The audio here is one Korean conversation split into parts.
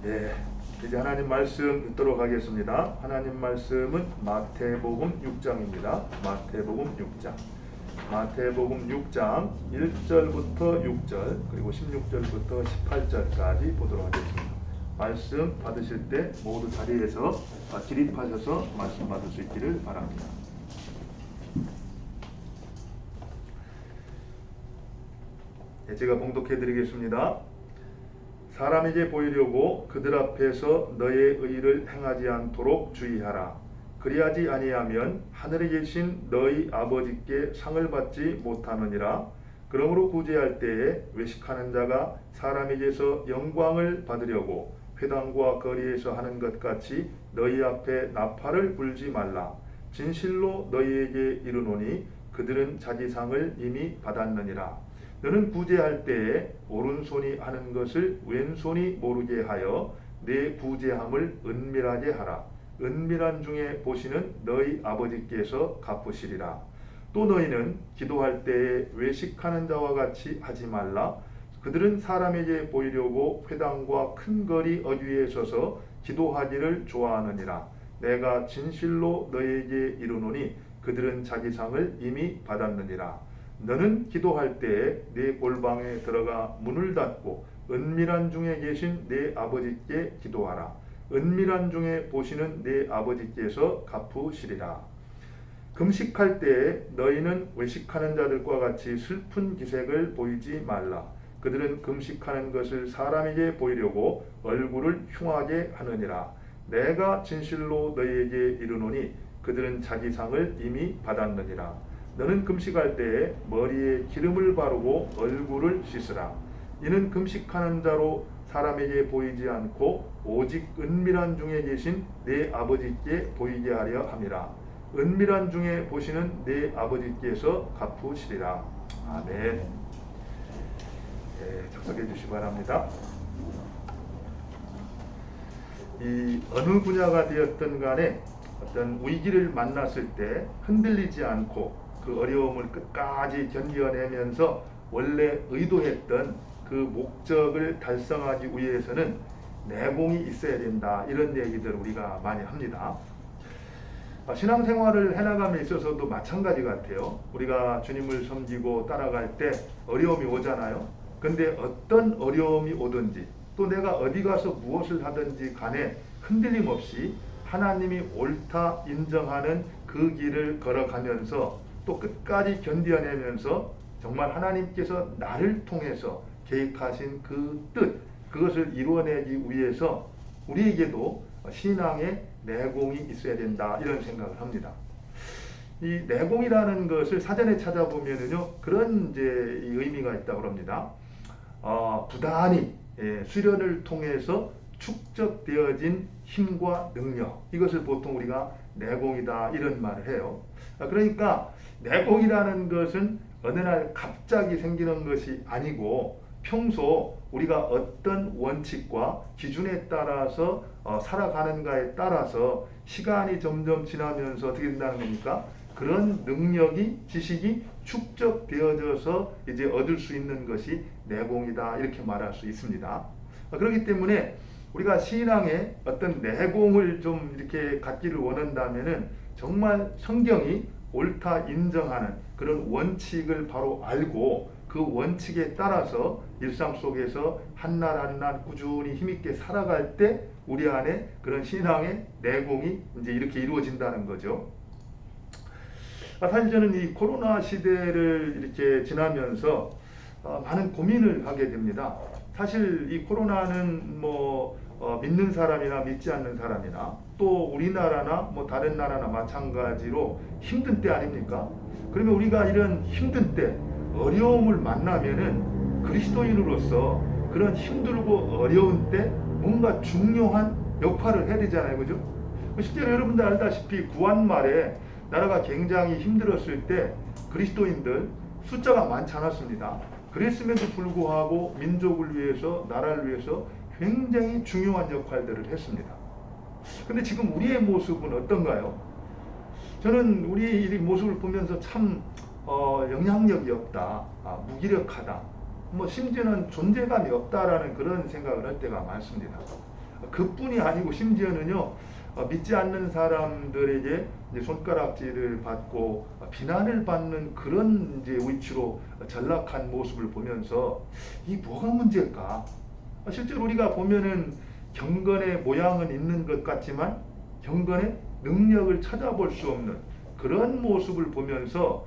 예, 이제 하나님 말씀 듣도록 하겠습니다. 하나님 말씀은 마태복음 6장입니다. 마태복음 6장. 마태복음 6장 1절부터 6절 그리고 16절부터 18절까지 보도록 하겠습니다. 말씀 받으실 때 모두 자리에서 기립하셔서 말씀 받을 수 있기를 바랍니다. 예, 제가 봉독해 드리겠습니다. 사람에게 보이려고 그들 앞에서 너의 의를 행하지 않도록 주의하라. 그리하지 아니하면 하늘에 계신 너희 아버지께 상을 받지 못하느니라. 그러므로 구제할 때에 외식하는 자가 사람에게서 영광을 받으려고 회당과 거리에서 하는 것 같이 너희 앞에 나팔을 불지 말라. 진실로 너희에게 이르노니 그들은 자기 상을 이미 받았느니라. 너는 구제할 때에 오른손이 하는 것을 왼손이 모르게 하여 내 구제함을 은밀하게 하라. 은밀한 중에 보시는 너희 아버지께서 갚으시리라. 또 너희는 기도할 때에 외식하는 자와 같이 하지 말라. 그들은 사람에게 보이려고 회당과 큰 거리 어귀에 서서 기도하기를 좋아하느니라. 내가 진실로 너희에게 이르노니 그들은 자기 상을 이미 받았느니라. 너는 기도할 때에 네 골방에 들어가 문을 닫고 은밀한 중에 계신 네 아버지께 기도하라. 은밀한 중에 보시는 네 아버지께서 갚으시리라. 금식할 때에 너희는 외식하는 자들과 같이 슬픈 기색을 보이지 말라. 그들은 금식하는 것을 사람에게 보이려고 얼굴을 흉하게 하느니라. 내가 진실로 너희에게 이르노니 그들은 자기 상을 이미 받았느니라. 너는 금식할 때에 머리에 기름을 바르고 얼굴을 씻으라. 이는 금식하는 자로 사람에게 보이지 않고 오직 은밀한 중에 계신 네 아버지께 보이게 하려 함이라. 은밀한 중에 보시는 네 아버지께서 갚으시리라. 아멘. 작성해 주시기 바랍니다. 이 어느 분야가 되었든 간에 어떤 위기를 만났을 때 흔들리지 않고 그 어려움을 끝까지 견뎌내면서 원래 의도했던 그 목적을 달성하기 위해서는 내공이 있어야 된다, 이런 얘기들 우리가 많이 합니다. 신앙생활을 해나감에 있어서도 마찬가지 같아요. 우리가 주님을 섬기고 따라갈 때 어려움이 오잖아요. 근데 어떤 어려움이 오든지 또 내가 어디 가서 무엇을 하든지 간에 흔들림 없이 하나님이 옳다 인정하는 그 길을 걸어가면서 또 끝까지 견뎌내면서 정말 하나님께서 나를 통해서 계획하신 그 뜻, 그것을 이루어내기 위해서 우리에게도 신앙의 내공이 있어야 된다, 이런 생각을 합니다. 이 내공이라는 것을 사전에 찾아보면은요, 그런 이제 의미가 있다고 합니다. 부단히 수련을 통해서 축적되어진 힘과 능력, 이것을 보통 우리가 내공이다, 이런 말을 해요. 그러니까 내공이라는 것은 어느 날 갑자기 생기는 것이 아니고 평소 우리가 어떤 원칙과 기준에 따라서 살아가는가에 따라서 시간이 점점 지나면서 어떻게 된다는 겁니까? 그런 능력이, 지식이 축적되어져서 이제 얻을 수 있는 것이 내공이다, 이렇게 말할 수 있습니다. 그렇기 때문에 우리가 신앙의 어떤 내공을 좀 이렇게 갖기를 원한다면은 정말 성경이 옳다 인정하는 그런 원칙을 바로 알고 그 원칙에 따라서 일상 속에서 한 날 한 날 꾸준히 힘있게 살아갈 때 우리 안에 그런 신앙의 내공이 이제 이렇게 이루어진다는 거죠. 사실 저는 이 코로나 시대를 이렇게 지나면서 많은 고민을 하게 됩니다. 사실 이 코로나는 믿는 사람이나 믿지 않는 사람이나 또 우리나라나 다른 나라나 마찬가지로 힘든 때 아닙니까? 그러면 우리가 이런 힘든 때 어려움을 만나면은 그리스도인으로서 그런 힘들고 어려운 때 뭔가 중요한 역할을 해야 되잖아요, 그죠? 실제로 여러분들 알다시피 구한말에 나라가 굉장히 힘들었을 때 그리스도인들 숫자가 많지 않았습니다. 그랬음에도 불구하고 민족을 위해서, 나라를 위해서 굉장히 중요한 역할들을 했습니다. 근데 지금 우리의 모습은 어떤가요? 저는 우리의 이 모습을 보면서 참 영향력이 없다, 무기력하다, 심지어는 존재감이 없다라는 그런 생각을 할 때가 많습니다. 그뿐이 아니고 심지어는요, 믿지 않는 사람들에게 이제 손가락질을 받고 비난을 받는 그런 이제 위치로 전락한 모습을 보면서 이 뭐가 문제일까? 실제로 우리가 보면은 경건의 모양은 있는 것 같지만 경건의 능력을 찾아볼 수 없는 그런 모습을 보면서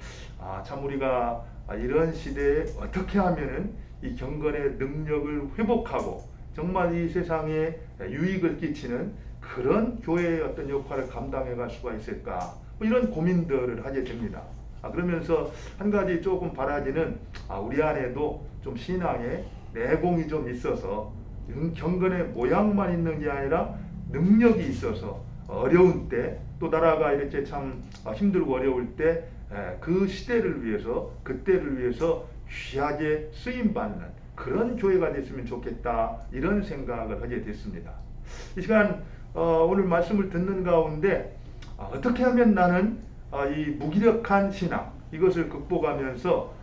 참 우리가 이런 시대에 어떻게 하면은 이 경건의 능력을 회복하고 정말 이 세상에 유익을 끼치는 그런 교회의 어떤 역할을 감당해 갈 수가 있을까, 뭐 이런 고민들을 하게 됩니다. 그러면서 한 가지 조금 바라지는 우리 안에도 좀 신앙의 내공이 좀 있어서 경건의 모양만 있는 게 아니라 능력이 있어서 어려운 때, 또 나라가 이렇게 참 힘들고 어려울 때 그 시대를 위해서, 그때를 위해서 귀하게 쓰임받는 그런 교회가 됐으면 좋겠다, 이런 생각을 하게 됐습니다. 이 시간 오늘 말씀을 듣는 가운데 어떻게 하면 나는 이 무기력한 신앙, 이것을 극복하면서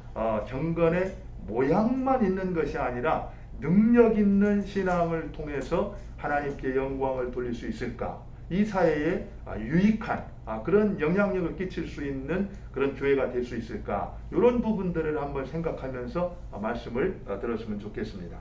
경건의 모양만 있는 것이 아니라 능력 있는 신앙을 통해서 하나님께 영광을 돌릴 수 있을까? 이 사회에 유익한 그런 영향력을 끼칠 수 있는 그런 교회가 될 수 있을까? 이런 부분들을 한번 생각하면서 말씀을 들었으면 좋겠습니다.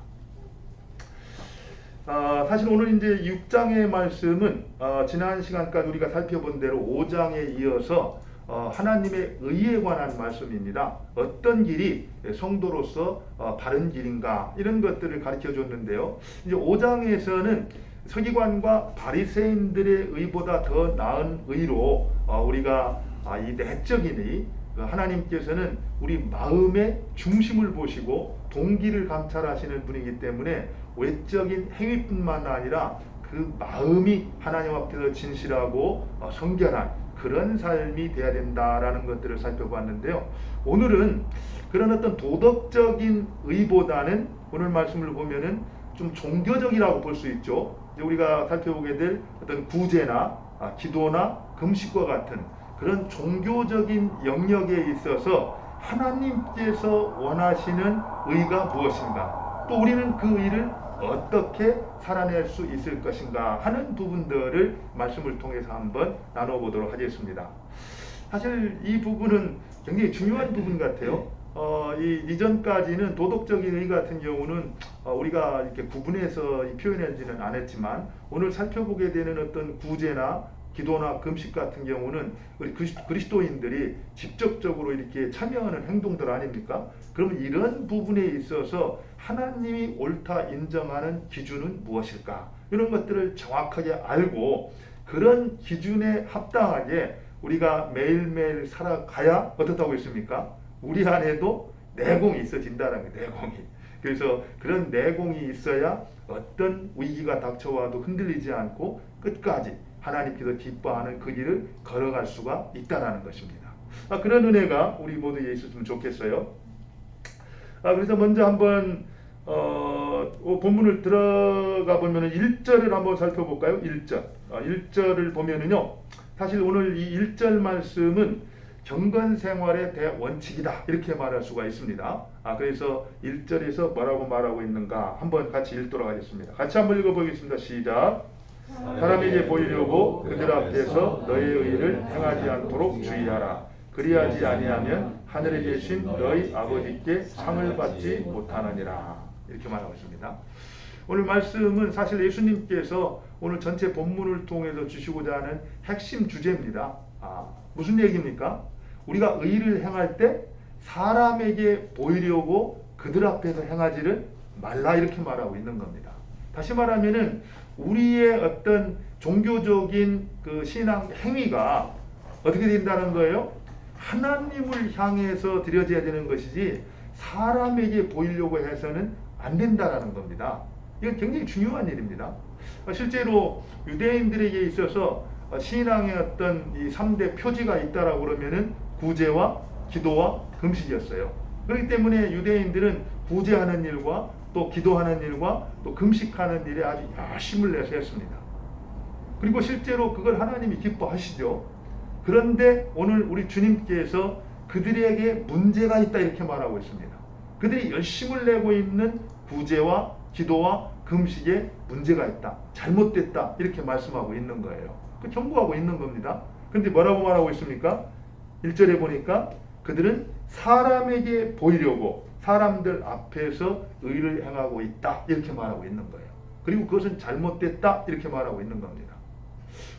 사실 오늘 이제 6장의 말씀은 지난 시간까지 우리가 살펴본 대로 5장에 이어서 하나님의 의에 관한 말씀입니다. 어떤 길이 성도로서 바른 길인가, 이런 것들을 가르쳐 줬는데요. 이제 5장에서는 서기관과 바리새인들의 의보다 더 나은 의로 우리가 이 내적인 의, 하나님께서는 우리 마음의 중심을 보시고 동기를 감찰하시는 분이기 때문에 외적인 행위뿐만 아니라 그 마음이 하나님 앞에서 진실하고 성결한 그런 삶이 돼야 된다라는 것들을 살펴봤는데요. 오늘은 그런 어떤 도덕적인 의보다는 오늘 말씀을 보면은 좀 종교적이라고 볼 수 있죠. 우리가 살펴보게 될 어떤 구제나 기도나 금식과 같은 그런 종교적인 영역에 있어서 하나님께서 원하시는 의가 무엇인가, 또 우리는 그 의를 어떻게 살아낼 수 있을 것인가 하는 부분들을 말씀을 통해서 한번 나눠보도록 하겠습니다. 사실 이 부분은 굉장히 중요한 부분 같아요. 이전까지는 도덕적인 의 같은 경우는 우리가 이렇게 구분해서 표현하지는 않았지만, 오늘 살펴보게 되는 어떤 구제나 기도나 금식 같은 경우는 우리 그리스도인들이 직접적으로 이렇게 참여하는 행동들 아닙니까? 그러면 이런 부분에 있어서 하나님이 옳다 인정하는 기준은 무엇일까? 이런 것들을 정확하게 알고 그런 기준에 합당하게 우리가 매일매일 살아가야 어떻다고 했습니까? 우리 안에도 내공이 있어진다는 거예요. 내공이. 그래서 그런 내공이 있어야 어떤 위기가 닥쳐와도 흔들리지 않고 끝까지 하나님께서 기뻐하는 그 길을 걸어갈 수가 있다는 것입니다. 그런 은혜가 우리 모두에 있었으면 좋겠어요. 그래서 먼저 한번 본문을 들어가 보면 1절을 한번 살펴볼까요? 1절. 1절을 보면은요, 사실 오늘 이 1절 말씀은 경건 생활의 대원칙이다, 이렇게 말할 수가 있습니다. 그래서 1절에서 뭐라고 말하고 있는가 한번 같이 읽도록 하겠습니다. 같이 한번 읽어보겠습니다. 시작. 사람에게 보이려고 그들 앞에서 너의 의를 행하지 않도록 주의하라. 그리하지 아니하면 하늘에 계신 너희 아버지께 상을 받지 못하느니라. 이렇게 말하고 있습니다. 오늘 말씀은 사실 예수님께서 오늘 전체 본문을 통해서 주시고자 하는 핵심 주제입니다. 무슨 얘기입니까? 우리가 의를 행할 때 사람에게 보이려고 그들 앞에서 행하지를 말라, 이렇게 말하고 있는 겁니다. 다시 말하면은 우리의 어떤 종교적인 그 신앙 행위가 어떻게 된다는 거예요? 하나님을 향해서 드려져야 되는 것이지 사람에게 보이려고 해서는 안 된다라는 겁니다. 이건 굉장히 중요한 일입니다. 실제로 유대인들에게 있어서 신앙의 어떤 이 3대 표지가 있다라고 그러면은 구제와 기도와 금식이었어요. 그렇기 때문에 유대인들은 구제하는 일과 또 기도하는 일과 또 금식하는 일에 아주 열심을 내서 했습니다. 그리고 실제로 그걸 하나님이 기뻐하시죠. 그런데 오늘 우리 주님께서 그들에게 문제가 있다, 이렇게 말하고 있습니다. 그들이 열심을 내고 있는 구제와 기도와 금식에 문제가 있다, 잘못됐다 이렇게 말씀하고 있는 거예요. 그 경고하고 있는 겁니다. 근데 뭐라고 말하고 있습니까? 1절에 보니까 그들은 사람에게 보이려고 사람들 앞에서 의를 행하고 있다 이렇게 말하고 있는 거예요. 그리고 그것은 잘못됐다 이렇게 말하고 있는 겁니다.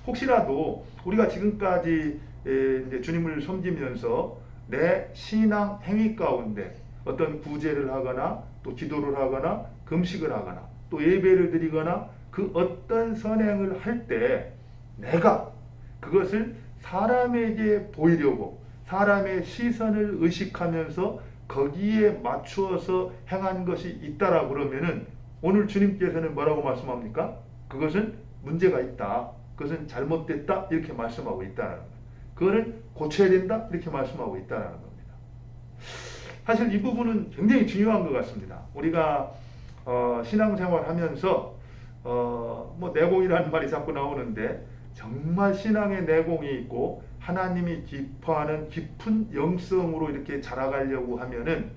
혹시라도 우리가 지금까지 이제 주님을 섬기면서 내 신앙 행위 가운데 어떤 구제를 하거나 또 기도를 하거나 금식을 하거나 또 예배를 드리거나 그 어떤 선행을 할 때 내가 그것을 사람에게 보이려고 사람의 시선을 의식하면서 거기에 맞추어서 행한 것이 있다라 그러면은 오늘 주님께서는 뭐라고 말씀합니까? 그것은 문제가 있다. 그것은 잘못됐다. 이렇게 말씀하고 있다는 거예요. 그거는 고쳐야 된다. 이렇게 말씀하고 있다는 겁니다. 사실 이 부분은 굉장히 중요한 것 같습니다. 우리가 신앙생활 하면서 뭐 내공이라는 말이 자꾸 나오는데 정말 신앙의 내공이 있고 하나님이 기뻐하는 깊은 영성으로 이렇게 자라가려고 하면은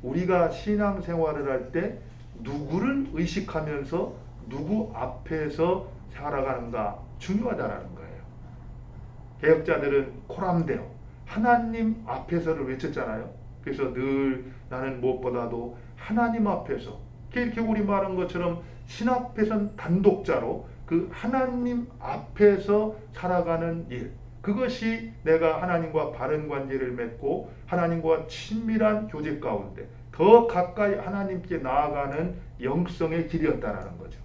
우리가 신앙생활을 할 때 누구를 의식하면서 누구 앞에서 살아가는가 중요하다라는 거예요. 개혁자들은 코람데오 하나님 앞에서를 외쳤잖아요. 그래서 늘 나는 무엇보다도 하나님 앞에서 이렇게 우리 말한 것처럼 신 앞에선 단독자로 그 하나님 앞에서 살아가는 일, 그것이 내가 하나님과 바른 관계를 맺고 하나님과 친밀한 교제 가운데 더 가까이 하나님께 나아가는 영성의 길이었다라는 거죠.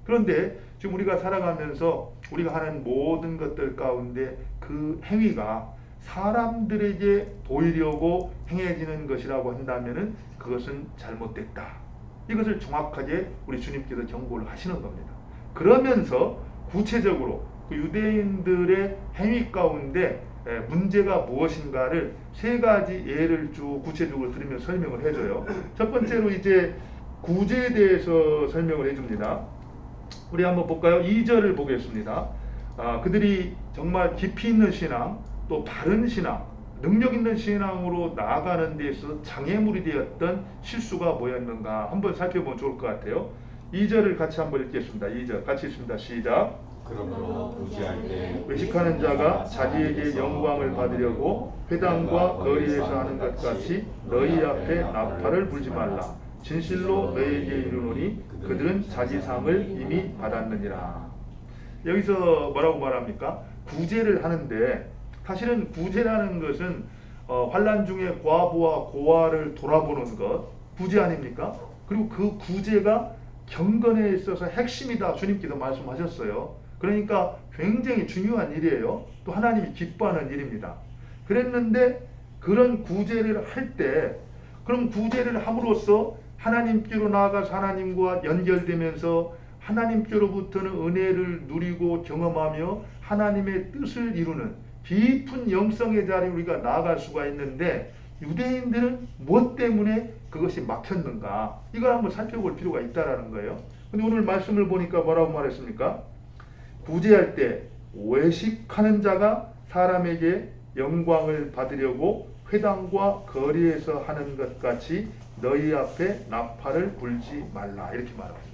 그런데 지금 우리가 살아가면서 우리가 하는 모든 것들 가운데 그 행위가 사람들에게 보이려고 행해지는 것이라고 한다면 그것은 잘못됐다. 이것을 정확하게 우리 주님께서 경고를 하시는 겁니다. 그러면서 구체적으로 그 유대인들의 행위 가운데 문제가 무엇인가를 세 가지 예를 쭉 구체적으로 들으며 설명을 해줘요. 첫 번째로 이제 구제에 대해서 설명을 해줍니다. 우리 한번 볼까요? 2절을 보겠습니다. 그들이 정말 깊이 있는 신앙, 또 바른 신앙, 능력 있는 신앙으로 나아가는 데 있어서 장애물이 되었던 실수가 뭐였는가 한번 살펴보면 좋을 것 같아요. 2절을 같이 한번 읽겠습니다. 2절 같이 읽습니다. 시작. 그러므로 부지할 때 외식하는 자가 자기에게 영광을 받으려고 회당과 거리에서 하는 것 같이 너희 앞에 나팔을 불지 말라. 진실로 너희에게 이르노니 그들은 자기 상을 이미 받았느니라. 여기서 뭐라고 말합니까? 구제를 하는데 사실은 구제라는 것은 환난 중에 과부와 고아를 돌아보는 것 구제 아닙니까? 그리고 그 구제가 경건에 있어서 핵심이다 주님께서 말씀하셨어요. 그러니까 굉장히 중요한 일이에요. 또 하나님이 기뻐하는 일입니다. 그랬는데 그런 구제를 할 때 그럼 구제를 함으로써 하나님께로 나아가서 하나님과 연결되면서 하나님께로부터는 은혜를 누리고 경험하며 하나님의 뜻을 이루는 깊은 영성의 자리에 우리가 나아갈 수가 있는데 유대인들은 무엇 때문에 그것이 막혔는가 이걸 한번 살펴볼 필요가 있다라는 거예요. 근데 오늘 말씀을 보니까 뭐라고 말했습니까? 구제할 때 외식하는 자가 사람에게 영광을 받으려고 회당과 거리에서 하는 것 같이 너희 앞에 나팔을 불지 말라 이렇게 말합니다.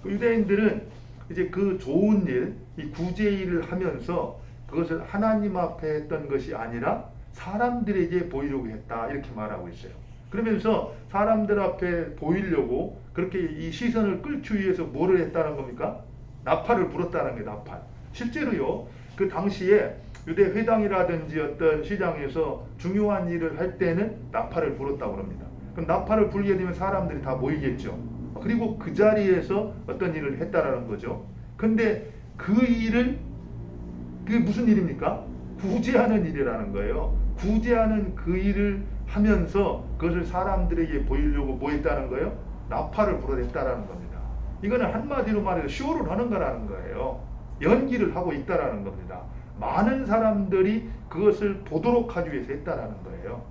유대인들은 이제 그 좋은 일, 이 구제 일을 하면서 그것을 하나님 앞에 했던 것이 아니라 사람들에게 보이려고 했다 이렇게 말하고 있어요. 그러면서 사람들 앞에 보이려고 그렇게 이 시선을 끌기 위해서 뭐를 했다는 겁니까? 나팔을 불었다는 게 나팔. 실제로요, 그 당시에 유대 회당이라든지 어떤 시장에서 중요한 일을 할 때는 나팔을 불었다고 합니다. 그럼 나팔을 불게 되면 사람들이 다 모이겠죠. 그리고 그 자리에서 어떤 일을 했다라는 거죠. 근데 그 일을 그게 무슨 일입니까? 구제하는 일이라는 거예요. 구제하는 그 일을 하면서 그것을 사람들에게 보이려고 뭐 했다는 거예요? 나팔을 불어댔다라는 겁니다. 이거는 한마디로 말해서 쇼를 하는 거라는 거예요. 연기를 하고 있다라는 겁니다. 많은 사람들이 그것을 보도록 하기 위해서 했다라는 거예요.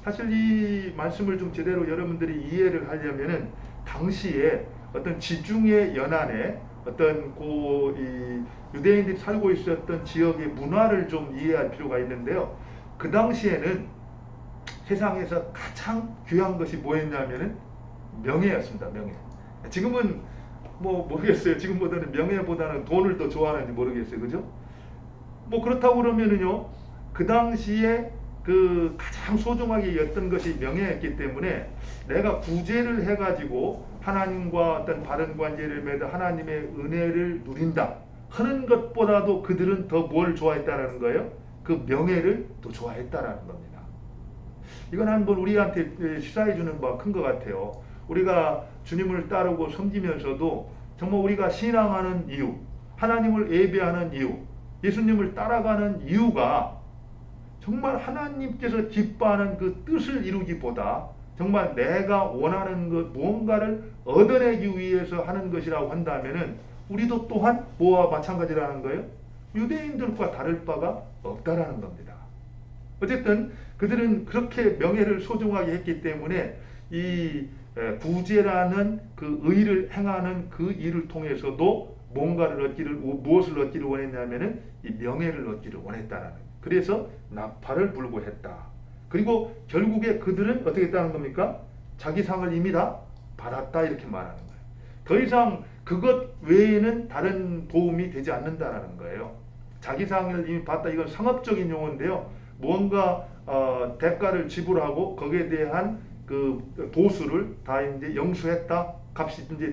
사실 이 말씀을 좀 제대로 여러분들이 이해를 하려면은 당시에 어떤 지중해 연안에 어떤 이 유대인들이 살고 있었던 지역의 문화를 좀 이해할 필요가 있는데요. 그 당시에는 세상에서 가장 귀한 것이 뭐였냐면은 명예였습니다. 명예. 지금은 뭐 모르겠어요. 지금보다는 명예보다는 돈을 더 좋아하는지 모르겠어요. 그죠? 뭐 그렇다고 그러면은요, 그 당시에 그 가장 소중하게 여겼던 것이 명예였기 때문에 내가 구제를 해가지고 하나님과 어떤 바른 관계를 맺어 하나님의 은혜를 누린다 하는 것보다도 그들은 더 뭘 좋아했다라는 거예요? 그 명예를 더 좋아했다라는 겁니다. 이건 한번 우리한테 시사해 주는 바가 큰 것 같아요. 우리가 주님을 따르고 섬기면서도 정말 우리가 신앙하는 이유, 하나님을 예배하는 이유, 예수님을 따라가는 이유가 정말 하나님께서 기뻐하는 그 뜻을 이루기보다 정말 내가 원하는 것 무언가를 얻어내기 위해서 하는 것이라고 한다면은 우리도 또한 뭐와 마찬가지라는 거예요? 유대인들과 다를 바가 없다라는 겁니다. 어쨌든 그들은 그렇게 명예를 소중하게 했기 때문에 이 구제라는 그 의를 행하는 그 일을 통해서도 무엇을 얻기를 원했냐면은 이 명예를 얻기를 원했다라는 거예요. 그래서 나팔을 불고 했다. 그리고 결국에 그들은 어떻게 했다는 겁니까? 자기 상을 이미 다 받았다 이렇게 말하는 거예요. 더 이상 그것 외에는 다른 도움이 되지 않는다라는 거예요. 자기 상을 이미 받다, 이건 상업적인 용어인데요. 무언가 대가를 지불하고 거기에 대한 그 보수를 다 이제 영수했다. 값이 이제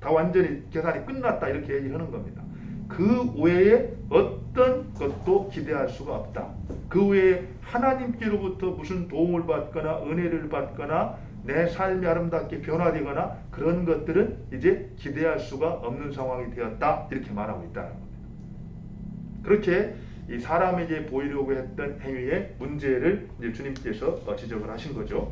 다 완전히 계산이 끝났다 이렇게 얘기하는 겁니다. 그 외에 어떤 것도 기대할 수가 없다. 그 외에 하나님께로부터 무슨 도움을 받거나 은혜를 받거나 내 삶이 아름답게 변화되거나 그런 것들은 이제 기대할 수가 없는 상황이 되었다 이렇게 말하고 있다는 겁니다. 그렇게 이 사람에게 보이려고 했던 행위의 문제를 이제 주님께서 지적을 하신 거죠.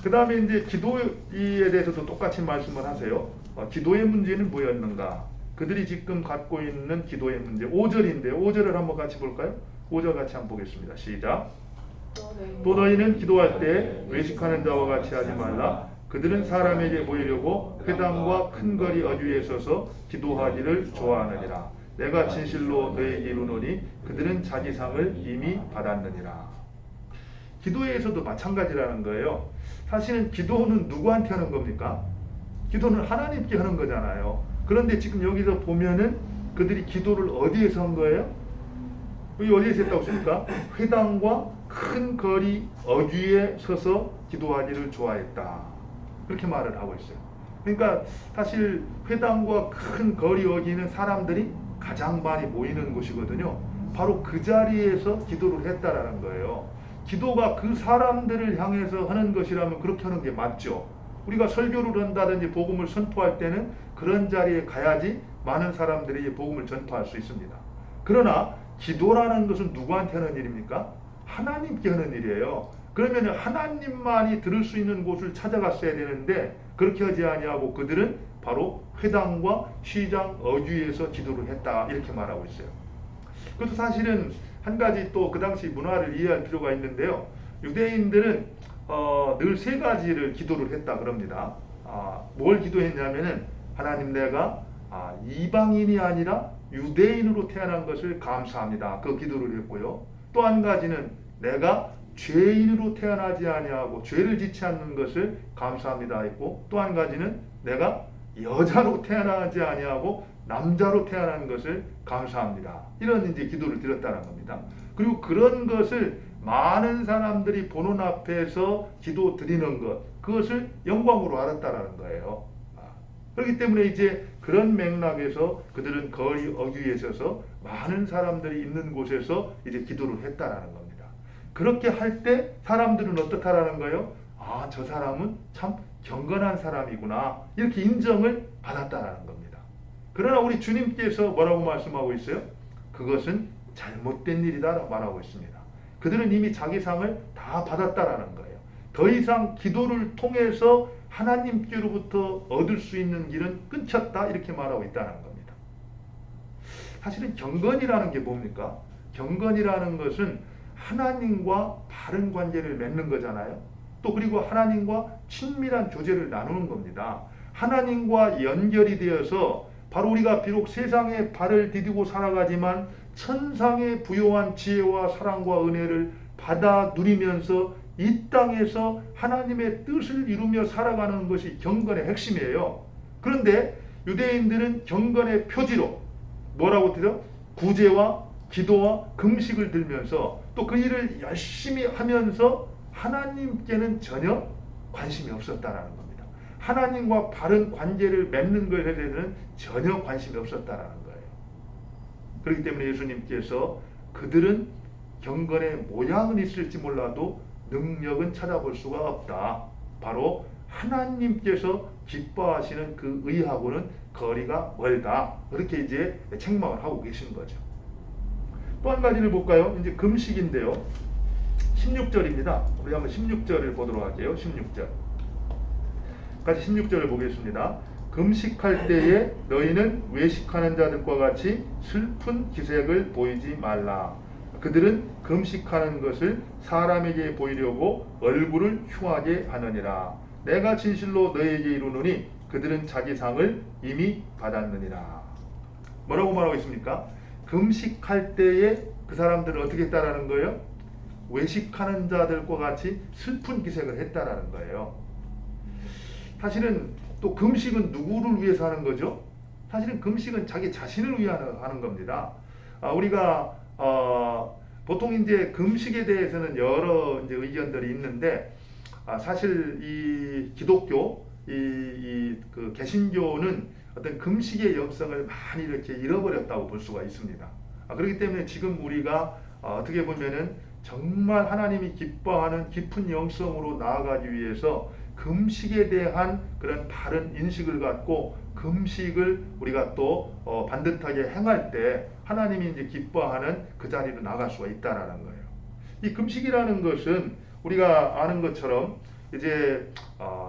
그 다음에 이제 기도에 대해서도 똑같이 말씀을 하세요. 기도의 문제는 뭐였는가? 그들이 지금 갖고 있는 기도의 문제 5절인데요. 5절을 한번 같이 볼까요? 5절 같이 한번 보겠습니다. 시작. 또 너희는 기도할 때 외식하는 자와 같이 하지 말라. 그들은 사람에게 보이려고 회당과 큰 거리 어귀에 서서 기도하기를 좋아하느니라. 내가 진실로 너희에게 이르노니 그들은 자기 상을 이미 받았느니라. 기도에서도 마찬가지라는 거예요. 사실은 기도는 누구한테 하는 겁니까? 기도는 하나님께 하는 거잖아요. 그런데 지금 여기서 보면은 그들이 기도를 어디에서 한 거예요? 여기 어디에서 했다고 했습니까? 회당과 큰 거리 어귀에 서서 기도하기를 좋아했다. 그렇게 말을 하고 있어요. 그러니까 사실 회당과 큰 거리 어귀는 사람들이 가장 많이 모이는 곳이거든요. 바로 그 자리에서 기도를 했다라는 거예요. 기도가 그 사람들을 향해서 하는 것이라면 그렇게 하는 게 맞죠. 우리가 설교를 한다든지 복음을 선포할 때는 그런 자리에 가야지 많은 사람들이 복음을 전파할 수 있습니다. 그러나 기도라는 것은 누구한테 하는 일입니까? 하나님께 하는 일이에요. 그러면 하나님만이 들을 수 있는 곳을 찾아갔어야 되는데 그렇게 하지 아니하고 그들은 바로 회당과 시장 어귀에서 기도를 했다 이렇게 말하고 있어요. 그것도 사실은 한 가지 또 그 당시 문화를 이해할 필요가 있는데요. 유대인들은 늘 세 가지를 기도를 했다 그럽니다. 뭘 기도했냐면은 하나님 내가 이방인이 아니라 유대인으로 태어난 것을 감사합니다. 그 기도를 했고요. 또 한 가지는 내가 죄인으로 태어나지 아니하고 죄를 짓지 않는 것을 감사합니다 했고 또 한 가지는 내가 여자로 태어나지 아니하고 남자로 태어난 것을 감사합니다. 이런 이제 기도를 드렸다는 겁니다. 그리고 그런 것을 많은 사람들이 보는 앞에서 기도 드리는 것, 그것을 영광으로 알았다라는 거예요. 그렇기 때문에 이제 그런 맥락에서 그들은 거리 어귀에 서서 많은 사람들이 있는 곳에서 이제 기도를 했다라는 겁니다. 그렇게 할 때 사람들은 어떻다라는 거예요? 저 사람은 참 경건한 사람이구나. 이렇게 인정을 받았다라는 겁니다. 그러나 우리 주님께서 뭐라고 말씀하고 있어요? 그것은 잘못된 일이다 말하고 있습니다. 그들은 이미 자기 상을 다 받았다라는 거예요. 더 이상 기도를 통해서 하나님께로부터 얻을 수 있는 길은 끊겼다 이렇게 말하고 있다는 겁니다. 사실은 경건이라는 게 뭡니까? 경건이라는 것은 하나님과 바른 관계를 맺는 거잖아요. 또 그리고 하나님과 친밀한 교제를 나누는 겁니다. 하나님과 연결이 되어서 바로 우리가 비록 세상에 발을 디디고 살아가지만 천상의 부요한 지혜와 사랑과 은혜를 받아 누리면서 이 땅에서 하나님의 뜻을 이루며 살아가는 것이 경건의 핵심이에요. 그런데 유대인들은 경건의 표지로 뭐라고 들어? 구제와 기도와 금식을 들면서 또 그 일을 열심히 하면서 하나님께는 전혀 관심이 없었다라는 겁니다. 하나님과 바른 관계를 맺는 것에 대해서는 전혀 관심이 없었다라는 거예요. 그렇기 때문에 예수님께서 그들은 경건의 모양은 있을지 몰라도 능력은 찾아볼 수가 없다. 바로 하나님께서 기뻐하시는 그 의하고는 거리가 멀다. 그렇게 이제 책망을 하고 계신 거죠. 또 한 가지를 볼까요? 이제 금식인데요. 16절입니다. 우리 한번 16절을 보도록 할게요. 16절. 같이 16절을 보겠습니다. 금식할 때에 너희는 외식하는 자들과 같이 슬픈 기색을 보이지 말라. 그들은 금식하는 것을 사람에게 보이려고 얼굴을 흉하게 하느니라. 내가 진실로 너희에게 이르노니 그들은 자기 상을 이미 받았느니라. 뭐라고 말하고 있습니까? 금식할 때에 그 사람들은 어떻게 했다라는 거예요? 외식하는 자들과 같이 슬픈 기색을 했다라는 거예요. 사실은 또 금식은 누구를 위해서 하는 거죠? 사실은 금식은 자기 자신을 위해 하는 겁니다. 우리가 보통 이제 금식에 대해서는 여러 이제 의견들이 있는데 사실 이 기독교 그 개신교는 어떤 금식의 영성을 많이 이렇게 잃어버렸다고 볼 수가 있습니다. 그렇기 때문에 지금 우리가 어떻게 보면은 정말 하나님이 기뻐하는 깊은 영성으로 나아가기 위해서 금식에 대한 그런 바른 인식을 갖고 금식을 우리가 또 반듯하게 행할 때 하나님이 이제 기뻐하는 그 자리로 나갈 수가 있다라는 거예요. 이 금식이라는 것은 우리가 아는 것처럼 이제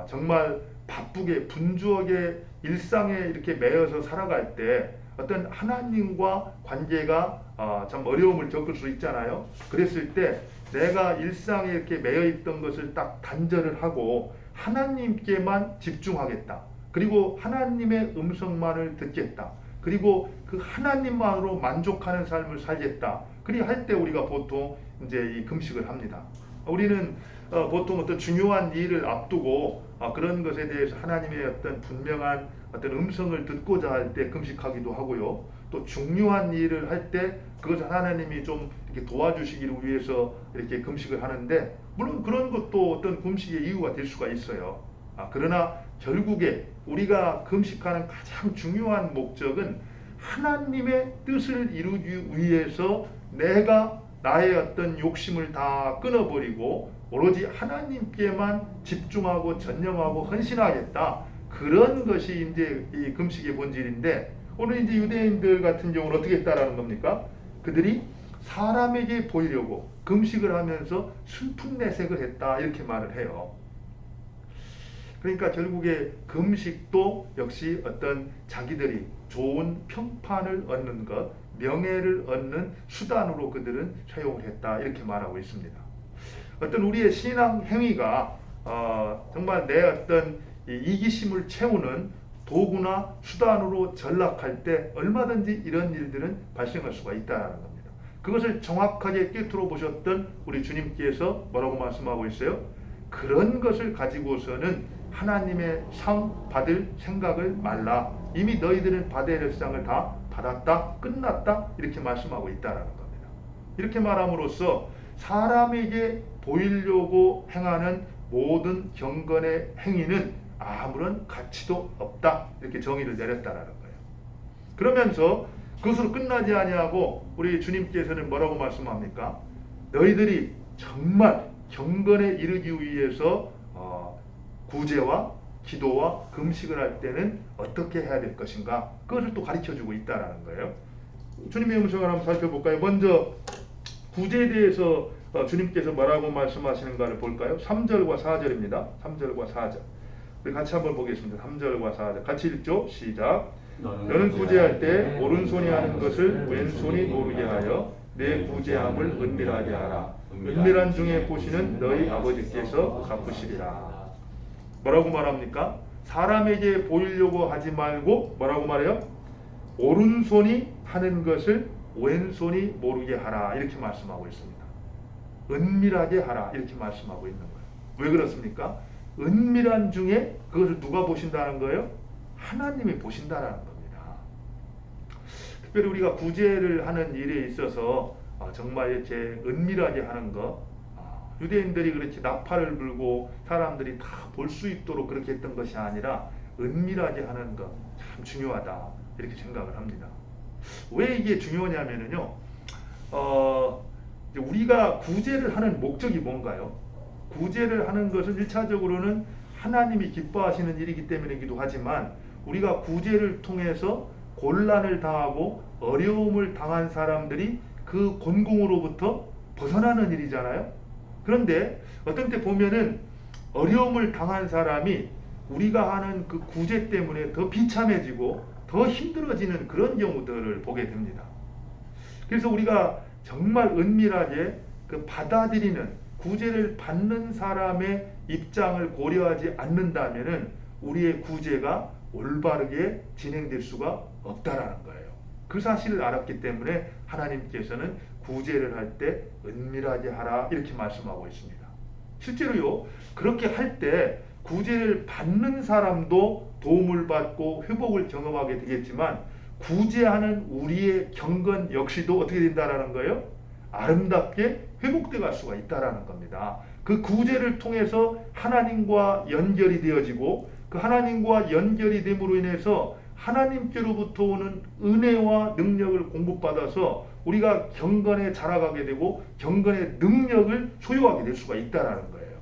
정말 바쁘게 분주하게 일상에 이렇게 매여서 살아갈 때 어떤 하나님과 관계가 참 어려움을 겪을 수 있잖아요. 그랬을 때 내가 일상에 이렇게 매여 있던 것을 딱 단절을 하고 하나님께만 집중하겠다. 그리고 하나님의 음성만을 듣겠다. 그리고 그 하나님만으로 만족하는 삶을 살겠다. 그리 할 때 우리가 보통 이제 이 금식을 합니다. 우리는 보통 어떤 중요한 일을 앞두고 그런 것에 대해서 하나님의 어떤 분명한 어떤 음성을 듣고자 할 때 금식하기도 하고요. 또 중요한 일을 할 때 그것을 하나님이 좀 이렇게 도와주시기를 위해서 이렇게 금식을 하는데 물론 그런 것도 어떤 금식의 이유가 될 수가 있어요. 그러나 결국에 우리가 금식하는 가장 중요한 목적은 하나님의 뜻을 이루기 위해서 내가 나의 어떤 욕심을 다 끊어버리고 오로지 하나님께만 집중하고 전념하고 헌신하겠다. 그런 것이 이제 이 금식의 본질인데 오늘 이제 유대인들 같은 경우는 어떻게 했다라는 겁니까? 그들이 사람에게 보이려고 금식을 하면서 슬픈 내색을 했다. 이렇게 말을 해요. 그러니까 결국에 금식도 역시 어떤 자기들이 좋은 평판을 얻는 것, 명예를 얻는 수단으로 그들은 사용을 했다. 이렇게 말하고 있습니다. 어떤 우리의 신앙 행위가 정말 내 어떤 이기심을 채우는 도구나 수단으로 전락할 때 얼마든지 이런 일들은 발생할 수가 있다는 겁니다. 그것을 정확하게 꿰뚫어 보셨던 우리 주님께서 뭐라고 말씀하고 있어요? 그런 것을 가지고서는 하나님의 상 받을 생각을 말라. 이미 너희들은 받아야 할 상을 다 받았다, 끝났다 이렇게 말씀하고 있다는 겁니다. 이렇게 말함으로써 사람에게 보이려고 행하는 모든 경건의 행위는 아무런 가치도 없다 이렇게 정의를 내렸다라는 거예요. 그러면서 그것으로 끝나지 아니하고 우리 주님께서는 뭐라고 말씀합니까? 너희들이 정말 경건에 이르기 위해서 구제와 기도와 금식을 할 때는 어떻게 해야 될 것인가? 그것을 또 가르쳐주고 있다라는 거예요. 주님의 음성을 한번 살펴볼까요? 먼저 구제에 대해서 주님께서 뭐라고 말씀하시는가를 볼까요? 3절과 4절입니다. 3절과 4절. 우리 같이 한번 보겠습니다. 3절과 4절. 같이 읽죠. 시작. 너는 구제할 때 오른손이 하는 것을 왼손이 모르게 하여 내 구제함을 은밀하게 하라. 은밀한 중에 보시는 너희 아버지께서 갚으시리라. 뭐라고 말합니까? 사람에게 보이려고 하지 말고 뭐라고 말해요? 오른손이 하는 것을 왼손이 모르게 하라. 이렇게 말씀하고 있습니다. 은밀하게 하라. 이렇게 말씀하고 있는 거예요. 왜 그렇습니까? 은밀한 중에 그것을 누가 보신다는 거예요? 하나님이 보신다라는 겁니다. 특별히 우리가 구제를 하는 일에 있어서 정말 이렇게 은밀하게 하는 것, 유대인들이 그렇게 나팔을 불고 사람들이 다 볼 수 있도록 그렇게 했던 것이 아니라 은밀하게 하는 것 참 중요하다 이렇게 생각을 합니다. 왜 이게 중요하냐면요, 우리가 구제를 하는 목적이 뭔가요? 구제를 하는 것은 1차적으로는 하나님이 기뻐하시는 일이기 때문이기도 하지만, 우리가 구제를 통해서 곤란을 당하고 어려움을 당한 사람들이 그 곤궁으로부터 벗어나는 일이잖아요. 그런데 어떤 때 보면은 어려움을 당한 사람이 우리가 하는 그 구제 때문에 더 비참해지고 더 힘들어지는 그런 경우들을 보게 됩니다. 그래서 우리가 정말 은밀하게 그 받아들이는, 구제를 받는 사람의 입장을 고려하지 않는다면은 우리의 구제가 올바르게 진행될 수가 없다라는 거예요. 그 사실을 알았기 때문에 하나님께서는 구제를 할 때 은밀하게 하라 이렇게 말씀하고 있습니다. 실제로요, 그렇게 할 때 구제를 받는 사람도 도움을 받고 회복을 경험하게 되겠지만, 구제하는 우리의 경건 역시도 어떻게 된다라는 거예요? 아름답게 회복돼 갈 수가 있다라는 겁니다. 그 구제를 통해서 하나님과 연결이 되어지고, 그 하나님과 연결이 됨으로 인해서 하나님께로부터 오는 은혜와 능력을 공급받아서 우리가 경건에 자라가게 되고 경건의 능력을 소유하게 될 수가 있다라는 거예요.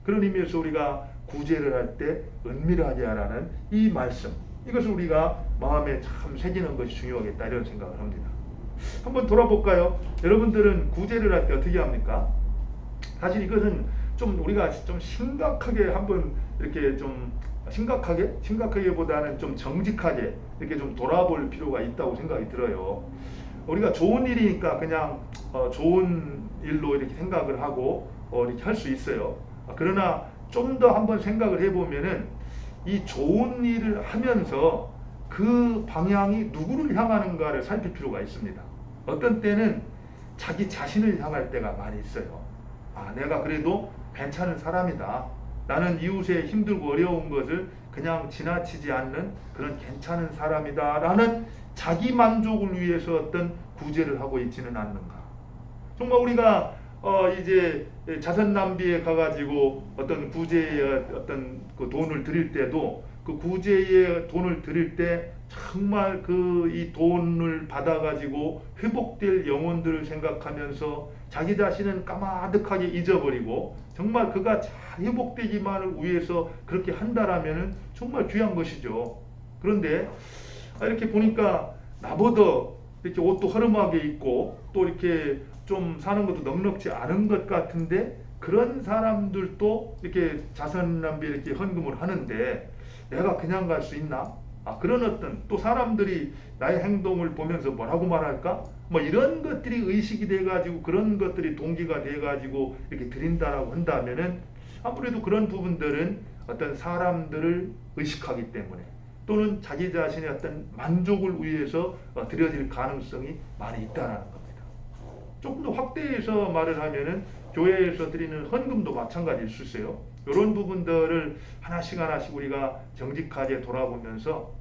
그런 의미에서 우리가 구제를 할 때 은밀하게 하라는 이 말씀, 이것을 우리가 마음에 참 새기는 것이 중요하겠다 이런 생각을 합니다. 한번 돌아볼까요? 여러분들은 구제를 할 때 어떻게 합니까? 사실 이것은 좀 우리가 좀 심각하게 한번 이렇게 좀 심각하게보다는 좀 정직하게 이렇게 좀 돌아볼 필요가 있다고 생각이 들어요. 우리가 좋은 일이니까 그냥 좋은 일로 이렇게 생각을 하고 이렇게 할 수 있어요. 그러나 좀 더 한번 생각을 해보면은 이 좋은 일을 하면서 그 방향이 누구를 향하는가를 살필 필요가 있습니다. 어떤 때는 자기 자신을 향할 때가 많이 있어요. 내가 그래도 괜찮은 사람이다. 나는 이웃의 힘들고 어려운 것을 그냥 지나치지 않는 그런 괜찮은 사람이다 라는 자기 만족을 위해서 어떤 구제를 하고 있지는 않는가. 정말 우리가 이제 자선 낭비에 가가지고 어떤 구제에 어떤 그 돈을 드릴 때도, 그 구제에 돈을 드릴 때 정말 그 이 돈을 받아가지고 회복될 영혼들을 생각하면서 자기 자신은 까마득하게 잊어버리고 정말 그가 잘 회복되기만을 위해서 그렇게 한다라면은 정말 귀한 것이죠. 그런데 이렇게 보니까 나보다 이렇게 옷도 허름하게 입고 또 이렇게 좀 사는 것도 넉넉지 않은 것 같은데, 그런 사람들도 이렇게 자선남비 이렇게 헌금을 하는데 내가 그냥 갈 수 있나? 그런 어떤, 또 사람들이 나의 행동을 보면서 뭐라고 말할까? 뭐 이런 것들이 의식이 돼가지고 그런 것들이 동기가 돼가지고 이렇게 드린다라고 한다면은 아무래도 그런 부분들은 어떤 사람들을 의식하기 때문에, 또는 자기 자신의 어떤 만족을 위해서 드려질 가능성이 많이 있다는 겁니다. 조금 더 확대해서 말을 하면은 교회에서 드리는 헌금도 마찬가지일 수 있어요. 이런 부분들을 하나씩 우리가 정직하게 돌아보면서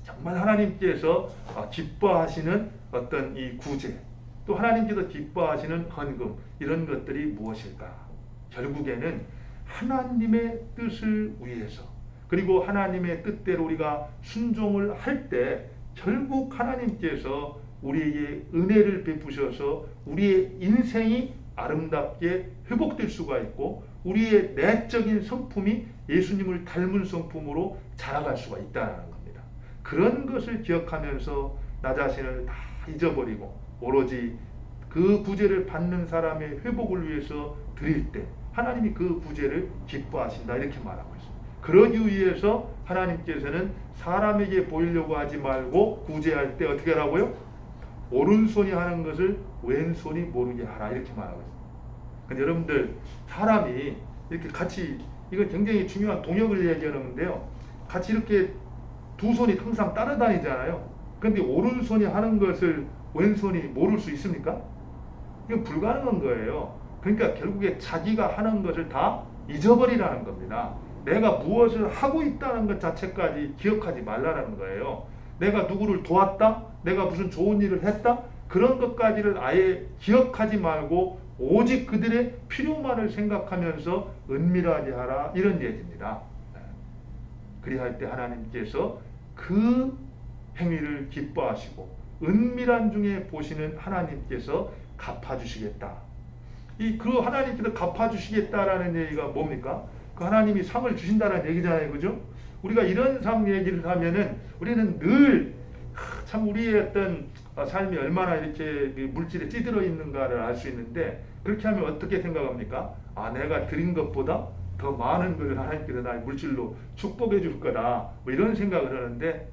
정말 하나님께서 기뻐하시는 어떤 이 구제, 또 하나님께서 기뻐하시는 헌금, 이런 것들이 무엇일까? 결국에는 하나님의 뜻을 위해서, 그리고 하나님의 뜻대로 우리가 순종을 할 때 결국 하나님께서 우리에게 은혜를 베푸셔서 우리의 인생이 아름답게 회복될 수가 있고, 우리의 내적인 성품이 예수님을 닮은 성품으로 자라갈 수가 있다는 겁니다. 그런 것을 기억하면서 나 자신을 다 잊어버리고 오로지 그 구제를 받는 사람의 회복을 위해서 드릴 때 하나님이 그 구제를 기뻐하신다 이렇게 말하고 있습니다. 그러기 위해서 하나님께서는 사람에게 보이려고 하지 말고 구제할 때 어떻게 하라고요? 오른손이 하는 것을 왼손이 모르게 하라 이렇게 말하고 있습니다. 근데 여러분들, 사람이 이렇게 같이, 이건 굉장히 중요한 동역을 얘기하는데요, 같이 이렇게 두 손이 항상 따라다니잖아요. 근데 오른손이 하는 것을 왼손이 모를 수 있습니까? 이건 불가능한 거예요. 그러니까 결국에 자기가 하는 것을 다 잊어버리라는 겁니다. 내가 무엇을 하고 있다는 것 자체까지 기억하지 말라는 거예요. 내가 누구를 도왔다? 내가 무슨 좋은 일을 했다? 그런 것까지를 아예 기억하지 말고 오직 그들의 필요만을 생각하면서 은밀하게 하라, 이런 얘기입니다. 그리할 때 하나님께서 그 행위를 기뻐하시고 은밀한 중에 보시는 하나님께서 갚아주시겠다. 그 하나님께서 갚아주시겠다라는 얘기가 뭡니까? 그 하나님이 상을 주신다는 얘기잖아요. 그죠? 우리가 이런 상 얘기를 하면은 우리는 늘 참 우리의 어떤 삶이 얼마나 이렇게 물질에 찌들어 있는가를 알 수 있는데, 그렇게 하면 어떻게 생각합니까? 내가 드린 것보다 더 많은 것을 하나님께서 나의 물질로 축복해 줄 거다, 뭐 이런 생각을 하는데,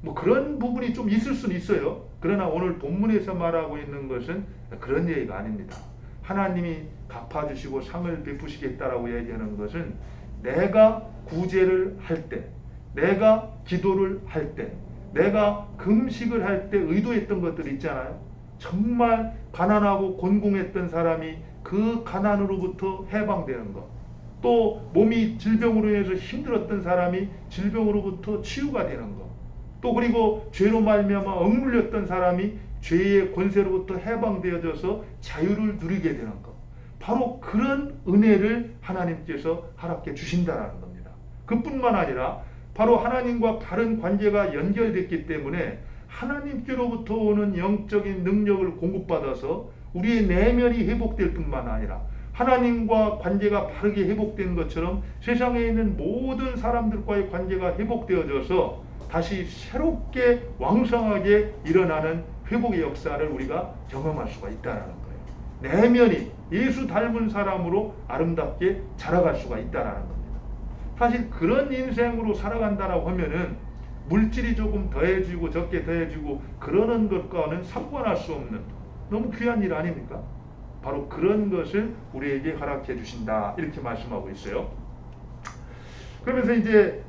뭐 그런 부분이 좀 있을 수는 있어요. 그러나 오늘 본문에서 말하고 있는 것은 그런 얘기가 아닙니다. 하나님이 갚아주시고 상을 베푸시겠다라고 얘기하는 것은 내가 구제를 할 때, 내가 기도를 할 때, 내가 금식을 할 때 의도했던 것들 있잖아요. 정말 가난하고 곤궁했던 사람이 그 가난으로부터 해방되는 것, 또 몸이 질병으로 인해서 힘들었던 사람이 질병으로부터 치유가 되는 것, 또 그리고 죄로 말미암아 억눌렸던 사람이 죄의 권세로부터 해방되어져서 자유를 누리게 되는 것, 바로 그런 은혜를 하나님께서 허락해 주신다는 겁니다. 그뿐만 아니라 바로 하나님과 바른 관계가 연결됐기 때문에 하나님께로부터 오는 영적인 능력을 공급받아서 우리의 내면이 회복될 뿐만 아니라 하나님과 관계가 바르게 회복된 것처럼 세상에 있는 모든 사람들과의 관계가 회복되어져서 다시 새롭게 왕성하게 일어나는 회복의 역사를 우리가 경험할 수가 있다는 거예요. 내면이 예수 닮은 사람으로 아름답게 자라갈 수가 있다는 겁니다. 사실 그런 인생으로 살아간다라고 하면은 물질이 조금 더해지고 적게 더해지고 그러는 것과는 상관할 수 없는 너무 귀한 일 아닙니까? 바로 그런 것을 우리에게 허락해 주신다, 이렇게 말씀하고 있어요. 그러면서 이제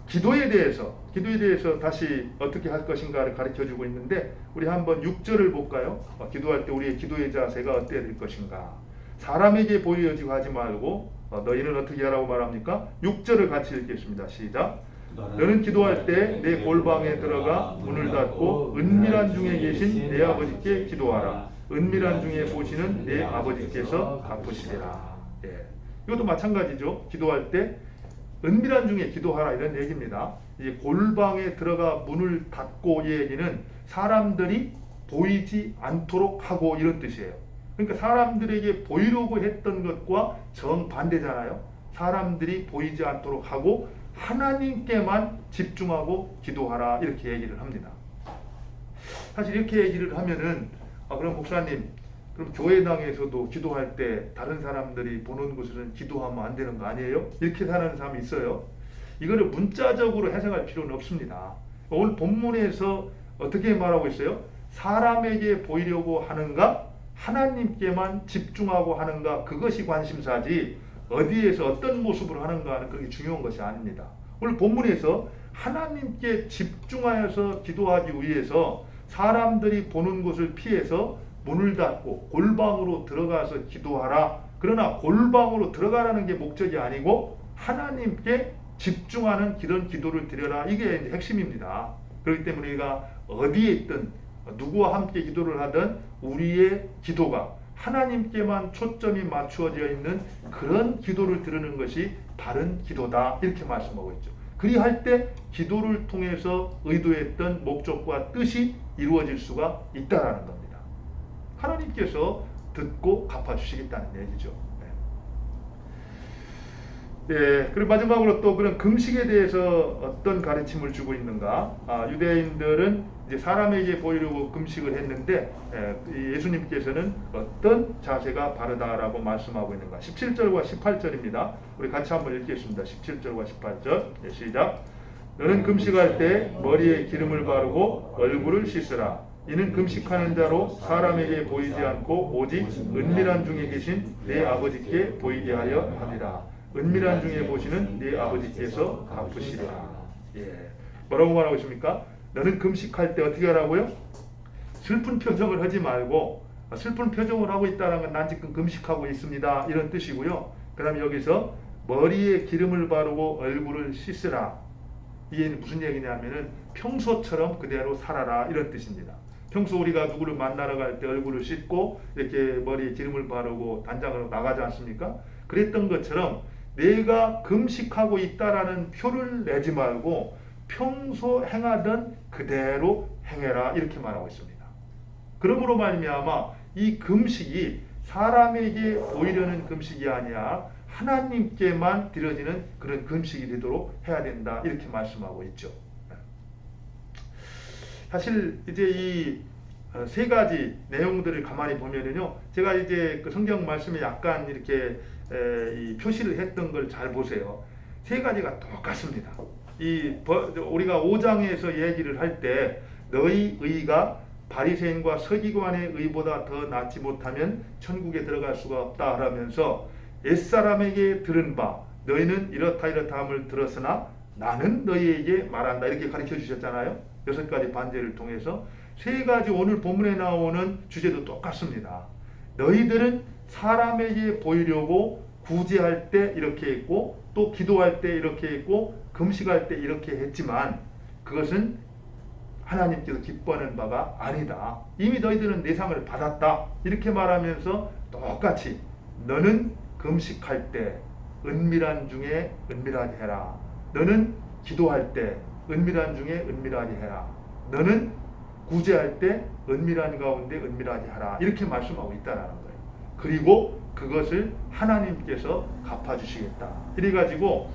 기도에 대해서 다시 어떻게 할 것인가를 가르쳐 주고 있는데, 우리 한번 6절을 볼까요? 기도할 때 우리의 기도의 자세가 어때야 될 것인가. 사람에게 보이려고 하지 말고 너희는 어떻게 하라고 말합니까? 6절을 같이 읽겠습니다. 시작. 너는 기도할 때 내 골방에 들어가 문을 닫고 은밀한 중에 계신 내 아버지께 기도하라. 은밀한 중에 보시는 내 아버지께서 갚으시리라. 이것도 마찬가지죠. 기도할 때 은밀한 중에 기도하라, 이런 얘기입니다. 이제 골방에 들어가 문을 닫고, 이 얘기는 사람들이 보이지 않도록 하고, 이런 뜻이에요. 그러니까 사람들에게 보이려고 했던 것과 정반대잖아요. 사람들이 보이지 않도록 하고 하나님께만 집중하고 기도하라, 이렇게 얘기를 합니다. 사실 이렇게 얘기를 하면은 그럼 목사님, 그럼 교회당에서도 기도할 때 다른 사람들이 보는 곳에서는 기도하면 안 되는 거 아니에요? 이렇게 사는 사람이 있어요. 이거를 문자적으로 해석할 필요는 없습니다. 오늘 본문에서 어떻게 말하고 있어요? 사람에게 보이려고 하는가? 하나님께만 집중하고 하는가? 그것이 관심사지, 어디에서 어떤 모습으로 하는가는 그렇게 중요한 것이 아닙니다. 오늘 본문에서 하나님께 집중하여서 기도하기 위해서 사람들이 보는 곳을 피해서 문을 닫고 골방으로 들어가서 기도하라. 그러나 골방으로 들어가라는 게 목적이 아니고 하나님께 집중하는 그런 기도를 드려라, 이게 이제 핵심입니다. 그렇기 때문에 우리가 어디에 있든 누구와 함께 기도를 하든 우리의 기도가 하나님께만 초점이 맞추어져 있는 그런 기도를 드리는 것이 바른 기도다, 이렇게 말씀하고 있죠. 그리할 때 기도를 통해서 의도했던 목적과 뜻이 이루어질 수가 있다는 겁니다. 하나님께서 듣고 갚아주시겠다는 얘기죠. 그리고 마지막으로 또 그런 금식에 대해서 어떤 가르침을 주고 있는가. 유대인들은 이제 사람에게 보이려고 금식을 했는데 예수님께서는 어떤 자세가 바르다라고 말씀하고 있는가. 17절과 18절입니다. 우리 같이 한번 읽겠습니다. 17절과 18절. 시작. 너는 금식할 때 머리에 기름을 바르고 얼굴을 씻으라. 이는 금식하는 자로 사람에게 보이지 않고 오직 은밀한 중에 계신 내 아버지께 보이게 하려 함이라. 은밀한 중에 보시는 네 아버지께서 갚으시리라. 뭐라고 말하고 있습니까? 너는 금식할 때 어떻게 하라고요? 슬픈 표정을 하지 말고, 슬픈 표정을 하고 있다는 건 난 지금 금식하고 있습니다, 이런 뜻이고요. 그 다음에 여기서 머리에 기름을 바르고 얼굴을 씻으라. 이게 무슨 얘기냐면은 평소처럼 그대로 살아라 이런 뜻입니다. 평소 우리가 누구를 만나러 갈 때 얼굴을 씻고 이렇게 머리에 기름을 바르고 단장으로 나가지 않습니까? 그랬던 것처럼 내가 금식하고 있다라는 표를 내지 말고 평소 행하던 그대로 행해라 이렇게 말하고 있습니다. 그러므로 말미암아 이 금식이 사람에게 보이려는 금식이 아니라 하나님께만 드려지는 그런 금식이 되도록 해야 된다 이렇게 말씀하고 있죠. 사실 이제 이 세 가지 내용들을 가만히 보면은요, 제가 이제 그 성경 말씀에 약간 이렇게 이 표시를 했던 걸 잘 보세요. 세 가지가 똑같습니다. 우리가 5장에서 얘기를 할 때 너희 의가 바리새인과 서기관의 의보다 더 낫지 못하면 천국에 들어갈 수가 없다 하면서 옛사람에게 들은 바 너희는 이렇다 이렇다함을 들었으나 나는 너희에게 말한다 이렇게 가르쳐 주셨잖아요. 6가지 반제를 통해서 세 가지 오늘 본문에 나오는 주제도 똑같습니다. 너희들은 사람에게 보이려고 구제할 때 이렇게 했고 또 기도할 때 이렇게 했고 금식할 때 이렇게 했지만 그것은 하나님께서 기뻐하는 바가 아니다. 이미 너희들은 내 상을 받았다. 이렇게 말하면서 똑같이 너는 금식할 때 은밀한 중에 은밀하게 해라. 너는 기도할 때 은밀한 중에 은밀하게 해라. 너는 구제할 때 은밀한 가운데 은밀하게 하라. 이렇게 말씀하고 있다는 거예요. 그리고 그것을 하나님께서 갚아주시겠다. 이래가지고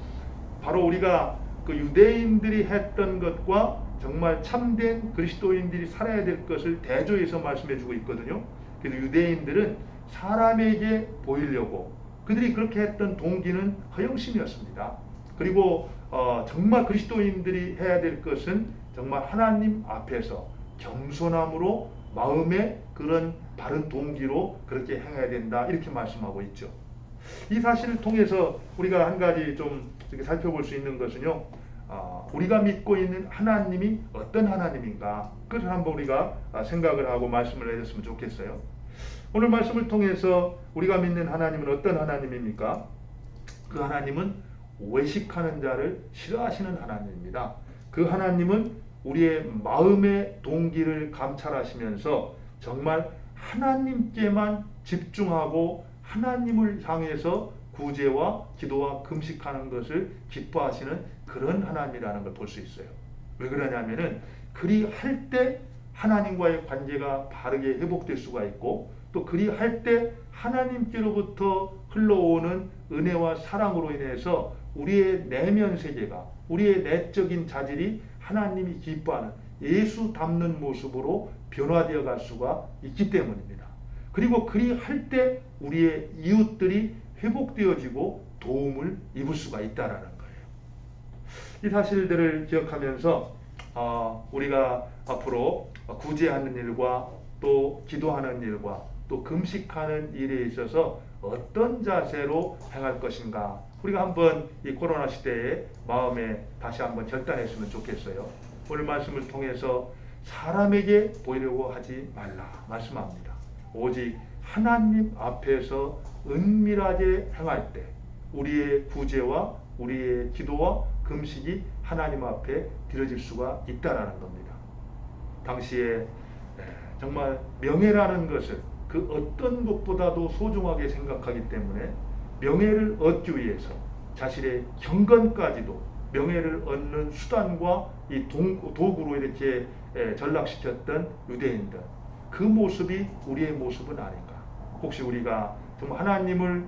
바로 우리가 그 유대인들이 했던 것과 정말 참된 그리스도인들이 살아야 될 것을 대조해서 말씀해주고 있거든요. 그래서 유대인들은 사람에게 보이려고 그들이 그렇게 했던 동기는 허영심이었습니다. 그리고 정말 그리스도인들이 해야 될 것은 정말 하나님 앞에서 겸손함으로 마음의 그런 바른 동기로 그렇게 행해야 된다 이렇게 말씀하고 있죠. 이 사실을 통해서 우리가 한 가지 좀 살펴볼 수 있는 것은요, 우리가 믿고 있는 하나님이 어떤 하나님인가 그것을 한번 우리가 생각을 하고 말씀을 해줬으면 좋겠어요. 오늘 말씀을 통해서 우리가 믿는 하나님은 어떤 하나님입니까? 그 하나님은 외식하는 자를 싫어하시는 하나님입니다. 그 하나님은 우리의 마음의 동기를 감찰하시면서 정말 하나님께만 집중하고 하나님을 향해서 구제와 기도와 금식하는 것을 기뻐하시는 그런 하나님이라는 걸 볼 수 있어요. 왜 그러냐면은 그리할 때 하나님과의 관계가 바르게 회복될 수가 있고 또 그리할 때 하나님께로부터 흘러오는 은혜와 사랑으로 인해서 우리의 내면 세계가 우리의 내적인 자질이 하나님이 기뻐하는 예수 닮는 모습으로 변화되어 갈 수가 있기 때문입니다. 그리고 그리할 때 우리의 이웃들이 회복되어지고 도움을 입을 수가 있다는 거예요. 이 사실들을 기억하면서 우리가 앞으로 구제하는 일과 또 기도하는 일과 또 금식하는 일에 있어서 어떤 자세로 행할 것인가 우리가 한번 이 코로나 시대에 마음에 다시 한번 결단했으면 좋겠어요. 오늘 말씀을 통해서 사람에게 보이려고 하지 말라 말씀합니다. 오직 하나님 앞에서 은밀하게 행할 때 우리의 구제와 우리의 기도와 금식이 하나님 앞에 드려질 수가 있다라는 겁니다. 당시에 정말 명예라는 것을 그 어떤 것보다도 소중하게 생각하기 때문에 명예를 얻기 위해서 자신의 경건까지도 명예를 얻는 수단과 이 도구로 이렇게 전락시켰던 유대인들, 그 모습이 우리의 모습은 아닌가. 혹시 우리가 정말 하나님을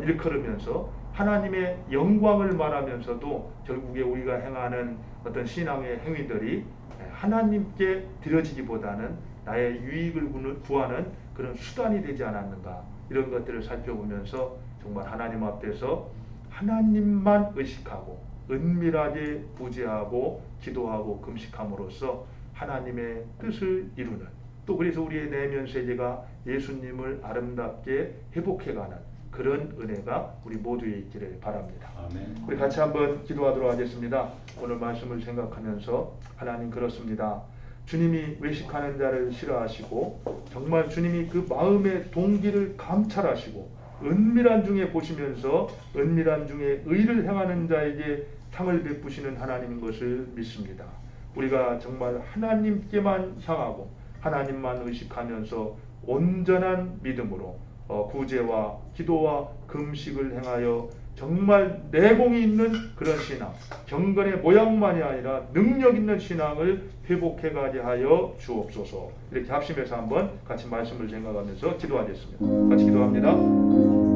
일컬으면서 하나님의 영광을 말하면서도 결국에 우리가 행하는 어떤 신앙의 행위들이 하나님께 드려지기보다는 나의 유익을 구하는 그런 수단이 되지 않았는가, 이런 것들을 살펴보면서 정말 하나님 앞에서 하나님만 의식하고 은밀하게 구제하고 기도하고 금식함으로써 하나님의 뜻을 이루는, 또 그래서 우리의 내면 세계가 예수님을 아름답게 회복해가는 그런 은혜가 우리 모두에 있기를 바랍니다. 아멘. 우리 같이 한번 기도하도록 하겠습니다. 오늘 말씀을 생각하면서 하나님, 그렇습니다. 주님이 외식하는 자를 싫어하시고 정말 주님이 그 마음의 동기를 감찰하시고 은밀한 중에 보시면서 은밀한 중에 의를 행하는 자에게 상을 베푸시는 하나님인 것을 믿습니다. 우리가 정말 하나님께만 향하고 하나님만 의식하면서 온전한 믿음으로 구제와 기도와 금식을 행하여 정말 내공이 있는 그런 신앙, 경건의 모양만이 아니라 능력 있는 신앙을 회복해가게 하여 주옵소서. 이렇게 합심해서 한번 같이 말씀을 생각하면서 기도하겠습니다. 같이 기도합니다.